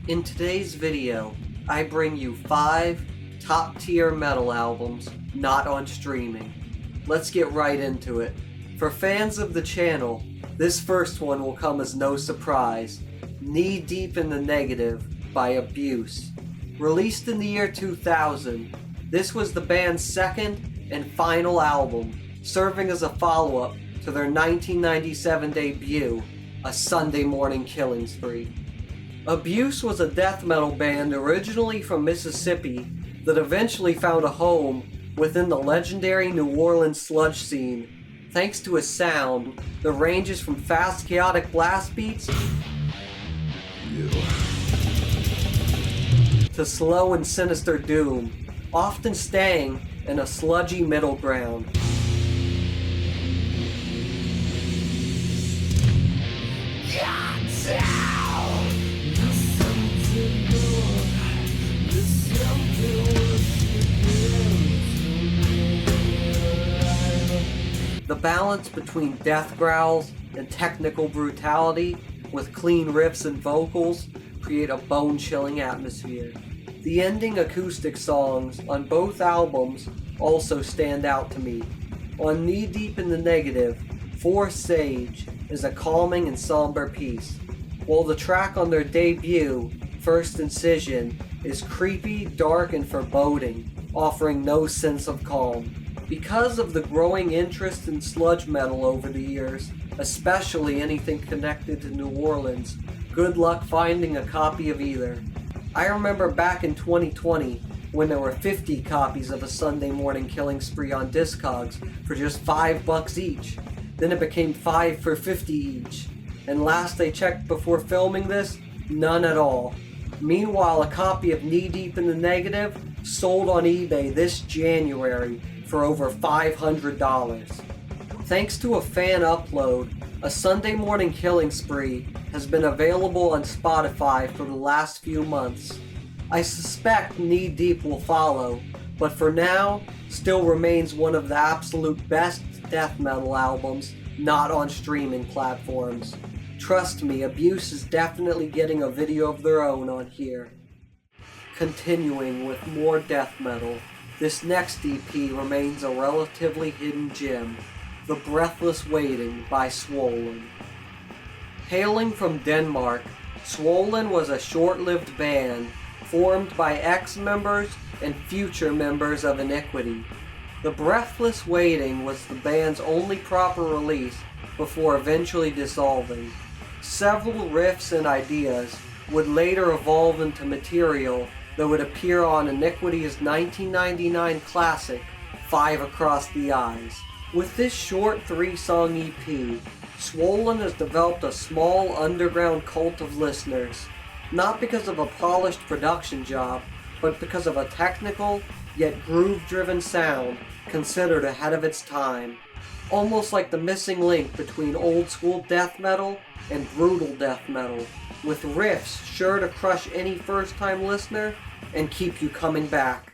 In today's video, I bring you 5 top-tier metal albums not on streaming. Let's get right into it. For fans of the channel, this first one will come as no surprise. Knee Deep in the Negative by Abuse. Released in the year 2000, this was the band's second and final album, serving as a follow-up to their 1997 debut, A Sunday Morning Killing Spree. Abuse was a death metal band originally from Mississippi that eventually found a home within the legendary New Orleans sludge scene, thanks to a sound that ranges from fast chaotic blast beats to slow and sinister doom, often staying in a sludgy middle ground. The balance between death growls and technical brutality with clean riffs and vocals create a bone-chilling atmosphere. The ending acoustic songs on both albums also stand out to me. On Knee Deep in the Negative, For Sage is a calming and somber piece, while the track on their debut, First Incision, is creepy, dark, and foreboding, offering no sense of calm. Because of the growing interest in sludge metal over the years, especially anything connected to New Orleans, good luck finding a copy of either. I remember back in 2020 when there were 50 copies of A Sunday Morning Killing Spree on Discogs for just $5 each. Then it became 5 for $50 each. And last I checked before filming this, none at all. Meanwhile, a copy of Knee Deep in the Negative sold on eBay this January for over $500. Thanks to a fan upload, A Sunday Morning Killing Spree has been available on Spotify for the last few months. I suspect Knee Deep will follow, but for now, still remains one of the absolute best death metal albums not on streaming platforms. Trust me, Abuse is definitely getting a video of their own on here. Continuing with more death metal, this next EP remains a relatively hidden gem, The Breathless Waiting by Swollen. Hailing from Denmark, Swollen was a short-lived band formed by ex-members and future members of Iniquity. The Breathless Waiting was the band's only proper release before eventually dissolving. Several riffs and ideas would later evolve into material that would appear on Iniquity's 1999 classic, 5 Across the Eyes. With this short 3-song EP, Swollen has developed a small underground cult of listeners, not because of a polished production job, but because of a technical, yet groove-driven sound considered ahead of its time. Almost like the missing link between old-school death metal and brutal death metal, with riffs sure to crush any first-time listener and keep you coming back.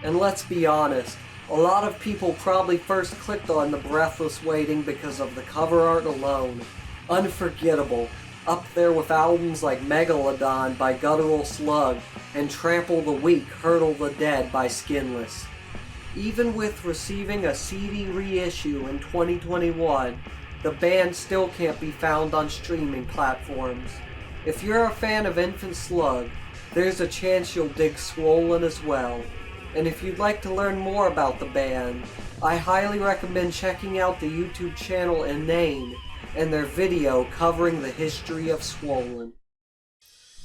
And let's be honest, a lot of people probably first clicked on The Breathless Waiting because of the cover art alone. Unforgettable, up there with albums like Megalodon by Guttural Slug and Trample the Weak, Hurdle the Dead by Skinless. Even with receiving a CD reissue in 2021, the band still can't be found on streaming platforms. If you're a fan of Infant Slug, there's a chance you'll dig Swollen as well. And if you'd like to learn more about the band, I highly recommend checking out the YouTube channel Inane and their video covering the history of Swollen.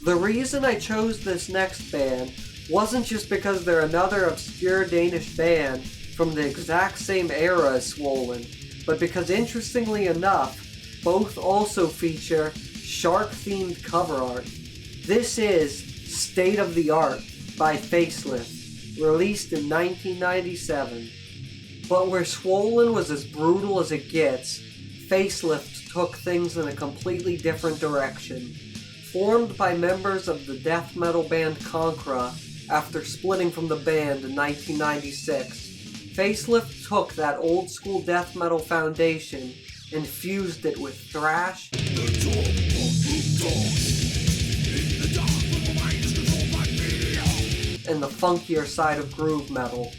The reason I chose this next band wasn't just because they're another obscure Danish band from the exact same era as Swollen, but because interestingly enough, both also feature shark-themed cover art. This is State of the Art by Facelift, released in 1997. But where Swollen was as brutal as it gets, Facelift took things in a completely different direction. Formed by members of the death metal band Conquera After splitting from the band in 1996, Facelift took that old school death metal foundation and fused it with thrash and the funkier side of groove metal.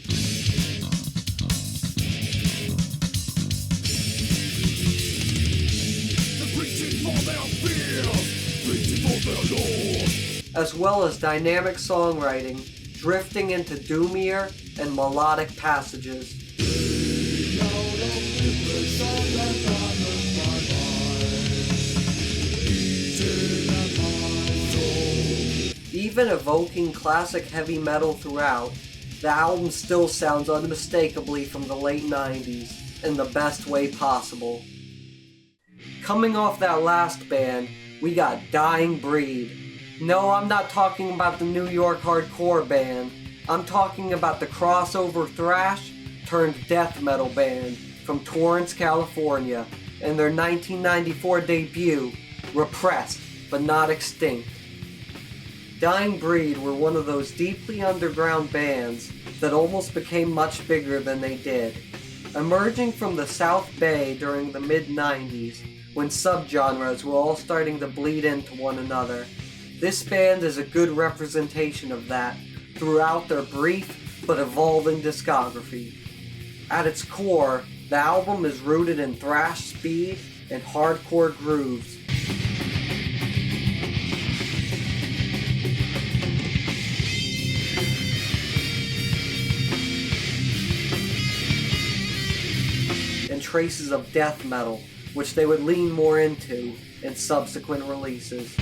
As well as dynamic songwriting, drifting into doomier and melodic passages. Even evoking classic heavy metal throughout, the album still sounds unmistakably from the late 90s in the best way possible. Coming off that last band, we got Dying Breed. No, I'm not talking about the New York hardcore band. I'm talking about the crossover thrash turned death metal band from Torrance, California, and their 1994 debut, Repressed But Not Extinct. Dying Breed were one of those deeply underground bands that almost became much bigger than they did. Emerging from the South Bay during the mid-90s, when subgenres were all starting to bleed into one another, this band is a good representation of that throughout their brief but evolving discography. At its core, the album is rooted in thrash speed and hardcore grooves. And traces of death metal, which they would lean more into in subsequent releases.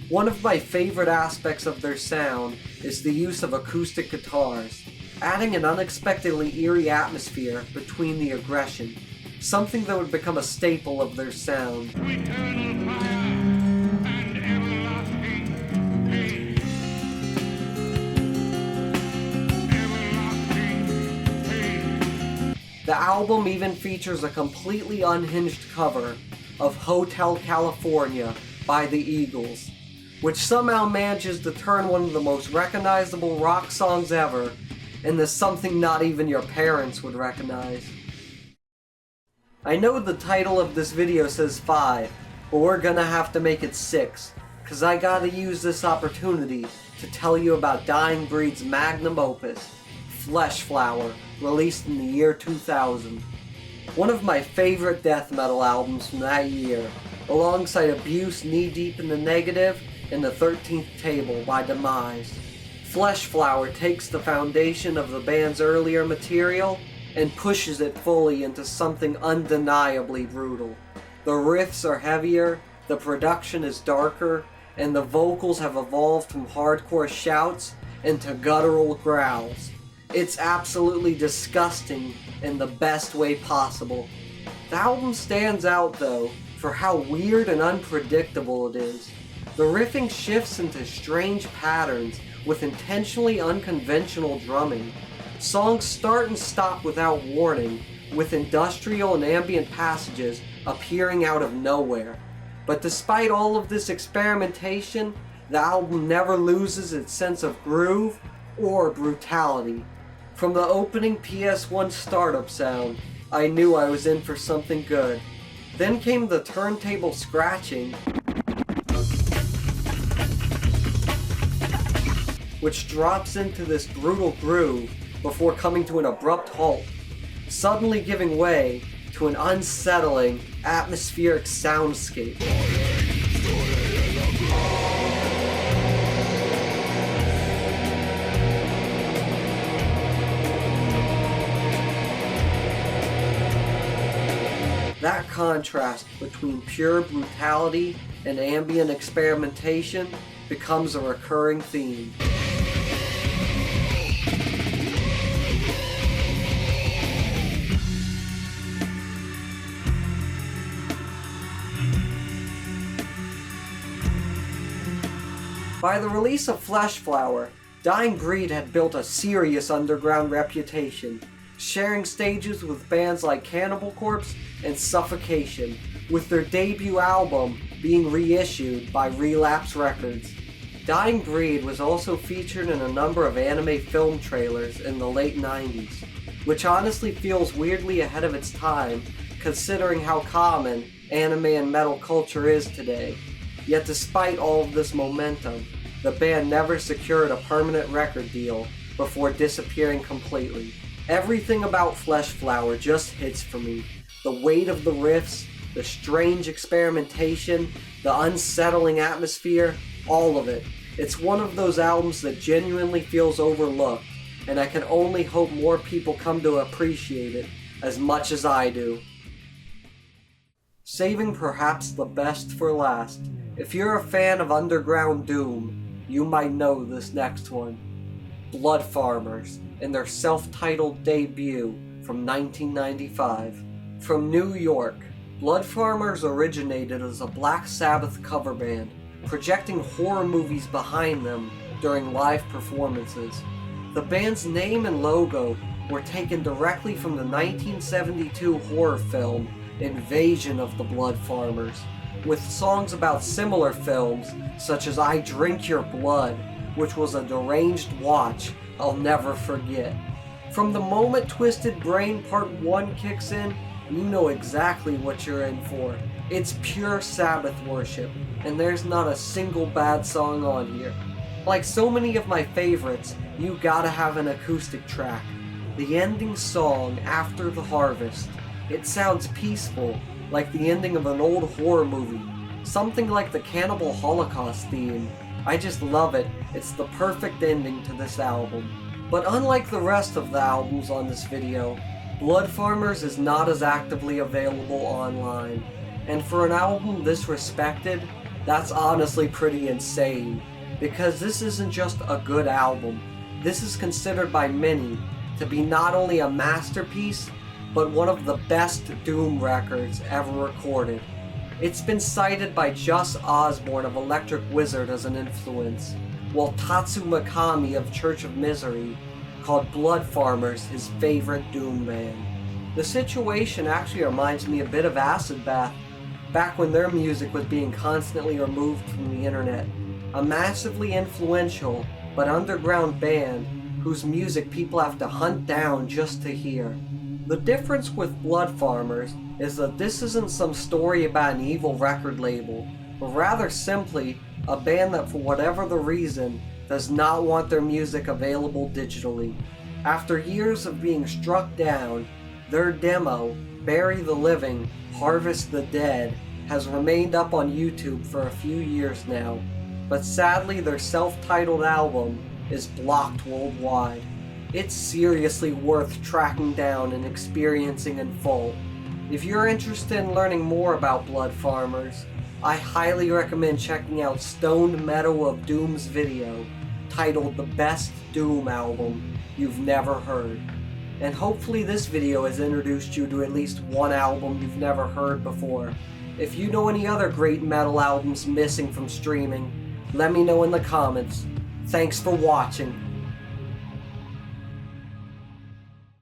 One of my favorite aspects of their sound is the use of acoustic guitars, adding an unexpectedly eerie atmosphere between the aggression, something that would become a staple of their sound. The album even features a completely unhinged cover of Hotel California by the Eagles, which somehow manages to turn one of the most recognizable rock songs ever into something not even your parents would recognize. I know the title of this video says 5, but we're gonna have to make it 6, cause I gotta use this opportunity to tell you about Dying Breed's magnum opus, Fleshflower, released in the year 2000. One of my favorite death metal albums from that year, alongside Abuse Knee Deep in the Negative and the 13th Table by Demise. Fleshflower takes the foundation of the band's earlier material and pushes it fully into something undeniably brutal. The riffs are heavier, the production is darker, and the vocals have evolved from hardcore shouts into guttural growls. It's absolutely disgusting in the best way possible. The album stands out though for how weird and unpredictable it is. The riffing shifts into strange patterns with intentionally unconventional drumming. Songs start and stop without warning, with industrial and ambient passages appearing out of nowhere. But despite all of this experimentation, the album never loses its sense of groove or brutality. From the opening PS1 startup sound, I knew I was in for something good. Then came the turntable scratching, which drops into this brutal groove before coming to an abrupt halt, suddenly giving way to an unsettling, atmospheric soundscape. That contrast between pure brutality and ambient experimentation becomes a recurring theme. By the release of Fleshflower, Dying Breed had built a serious underground reputation, sharing stages with bands like Cannibal Corpse and Suffocation, with their debut album being reissued by Relapse Records. Dying Breed was also featured in a number of anime film trailers in the late 90s, which honestly feels weirdly ahead of its time considering how common anime and metal culture is today. Yet despite all of this momentum, the band never secured a permanent record deal before disappearing completely. Everything about Fleshflower just hits for me. The weight of the riffs, the strange experimentation, the unsettling atmosphere, all of it. It's one of those albums that genuinely feels overlooked, and I can only hope more people come to appreciate it as much as I do. Saving perhaps the best for last, if you're a fan of underground doom, you might know this next one. Blood Farmers, in their self-titled debut from 1995. From New York, Blood Farmers originated as a Black Sabbath cover band, projecting horror movies behind them during live performances. The band's name and logo were taken directly from the 1972 horror film Invasion of the Blood Farmers, with songs about similar films such as I Drink Your Blood, which was a deranged watch I'll never forget. From the moment Twisted Brain Part 1 kicks in, you know exactly what you're in for. It's pure Sabbath worship, and there's not a single bad song on here. Like so many of my favorites, you gotta have an acoustic track. The ending song, After the Harvest. It sounds peaceful, like the ending of an old horror movie. Something like the Cannibal Holocaust theme. I just love it. It's the perfect ending to this album. But unlike the rest of the albums on this video, Blood Farmers is not as actively available online. And for an album this respected, that's honestly pretty insane. Because this isn't just a good album. This is considered by many to be not only a masterpiece, but one of the best doom records ever recorded. It's been cited by Just Osborne of Electric Wizard as an influence, while Tatsu Mikami of Church of Misery called Blood Farmers his favorite doom band. The situation actually reminds me a bit of Acid Bath, back when their music was being constantly removed from the internet. A massively influential but underground band whose music people have to hunt down just to hear. The difference with Blood Farmers is that this isn't some story about an evil record label, but rather simply a band that for whatever the reason does not want their music available digitally. After years of being struck down, their demo, Bury the Living, Harvest the Dead, has remained up on YouTube for a few years now, but sadly their self-titled album is blocked worldwide. It's seriously worth tracking down and experiencing in full. If you're interested in learning more about Blood Farmers, I highly recommend checking out Stoned Meadow of Doom's video, titled The Best Doom Album You've Never Heard. And hopefully this video has introduced you to at least one album you've never heard before. If you know any other great metal albums missing from streaming, let me know in the comments. Thanks for watching.